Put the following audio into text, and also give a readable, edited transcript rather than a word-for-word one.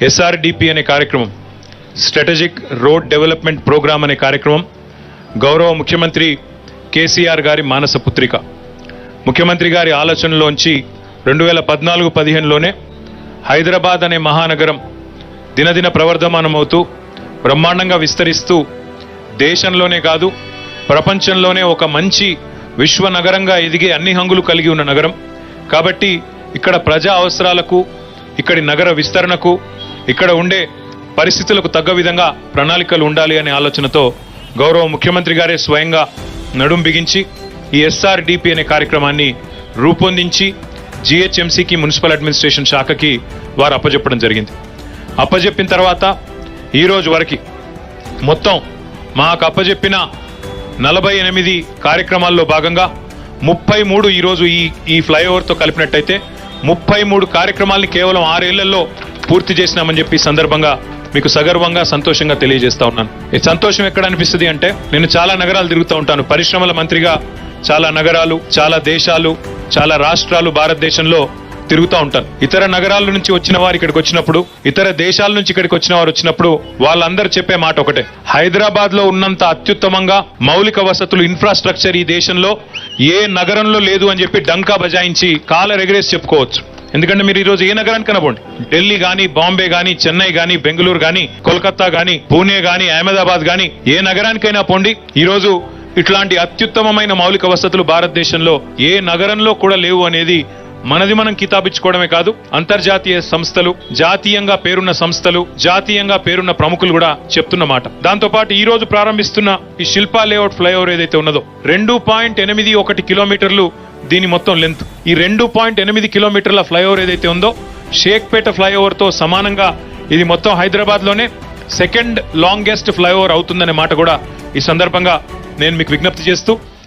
SRDP అనే కార్యక్రమం, strategic road development programme అనే కార్యక్రమం గౌరవ ముఖ్యమంత్రి కేసీఆర్ గారి మానస పుత్రిక. ముఖ్యమంత్రి గారి ఆలోచనలోంచి 2014-15లోనే హైదరాబాద్ అనే మహానగరం దినదిన ప్రవర్ధమానమవుతూ బ్రహ్మాండంగా విస్తరిస్తూ దేశంలోనే కాదు ప్రపంచంలోనే ఒక మంచి విశ్వ నగరంగా ఎదిగే అన్ని హంగులు కలిగి ఉన్న నగరం. కాబట్టి ఇక్కడ ప్రజా అవసరాలకు, ఇక్కడి నగర విస్తరణకు, ఇక్కడ ఉండే పరిస్థితులకు తగ్గ విధంగా ప్రణాళికలు ఉండాలి అనే ఆలోచనతో గౌరవ ముఖ్యమంత్రి గారే స్వయంగా నడుం బిగించి ఈ SRDP అనే కార్యక్రమాన్ని రూపొందించి GHMCకి మున్సిపల్ అడ్మినిస్ట్రేషన్ శాఖకి వారు అప్పజెప్పడం జరిగింది. అప్పజెప్పిన తర్వాత ఈ రోజు వరకు మొత్తం మాకు అప్పజెప్పిన 48 కార్యక్రమాల్లో భాగంగా 33 ఈరోజు ఈ ఫ్లైఓవర్తో కలిపినట్టయితే 33 కార్యక్రమాల్ని కేవలం 6 ఏళ్లలో పూర్తి చేసినామని చెప్పి సందర్భంగా మీకు సగర్వంగా సంతోషంగా తెలియజేస్తా ఉన్నాను. ఈ సంతోషం ఎక్కడ అనిపిస్తుంది అంటే, నేను చాలా నగరాలు తిరుగుతూ ఉంటాను. పరిశ్రమల మంత్రిగా చాలా నగరాలు, చాలా దేశాలు, చాలా రాష్ట్రాలు భారతదేశంలో తిరుగుతూ ఉంటాను. ఇతర నగరాల నుంచి వచ్చిన వారు ఇక్కడికి వచ్చినప్పుడు, ఇతర దేశాల నుంచి ఇక్కడికి వచ్చిన వారు వచ్చినప్పుడు వాళ్ళందరూ చెప్పే మాట ఒకటే, హైదరాబాద్ లో ఉన్నంత అత్యుత్తమంగా మౌలిక వసతులు, ఇన్ఫ్రాస్ట్రక్చర్ ఈ దేశంలో ఏ నగరంలో లేదు అని చెప్పి డంకా బజాయించి కాలర్ ఎగరేసి చెప్పుకోవచ్చు. ఎందుకంటే మీరు ఈరోజు ఏ నగరానికి కనబోండి, ఢిల్లీ గానీ, బాంబే గానీ, చెన్నై గానీ, బెంగళూరు గానీ, కోల్కతా గానీ, పూణే గానీ, అహ్మదాబాద్ గానీ, ఏ నగరానికైనా పోండి, ఈరోజు ఇట్లాంటి అత్యుత్తమమైన మౌలిక వసతులు భారతదేశంలో ఏ నగరంలో కూడా లేవు అనేది మనది మనం కితాబిచ్చుకోవడమే కాదు, అంతర్జాతీయ సంస్థలు, జాతీయంగా పేరున్న సంస్థలు, జాతీయంగా పేరున్న ప్రముఖులు కూడా చెప్తున్నమాట. దాంతో పాటు ఈ రోజు ప్రారంభిస్తున్న ఈ శిల్పా లేఅవుట్ ఫ్లైఓవర్ ఏదైతే ఉన్నదో 2.81 కిలోమీటర్లు దీని మొత్తం లెంత్. ఈ 2.8 కిలోమీటర్ల ఫ్లైఓవర్ ఏదైతే ఉందో షేక్పేట ఫ్లైఓవర్ తో సమానంగా ఇది మొత్తం హైదరాబాద్ లోనే సెకండ్ లాంగెస్ట్ ఫ్లైఓవర్ అవుతుందనే మాట కూడా ఈ సందర్భంగా నేను మీకు విజ్ఞప్తి చేస్తూ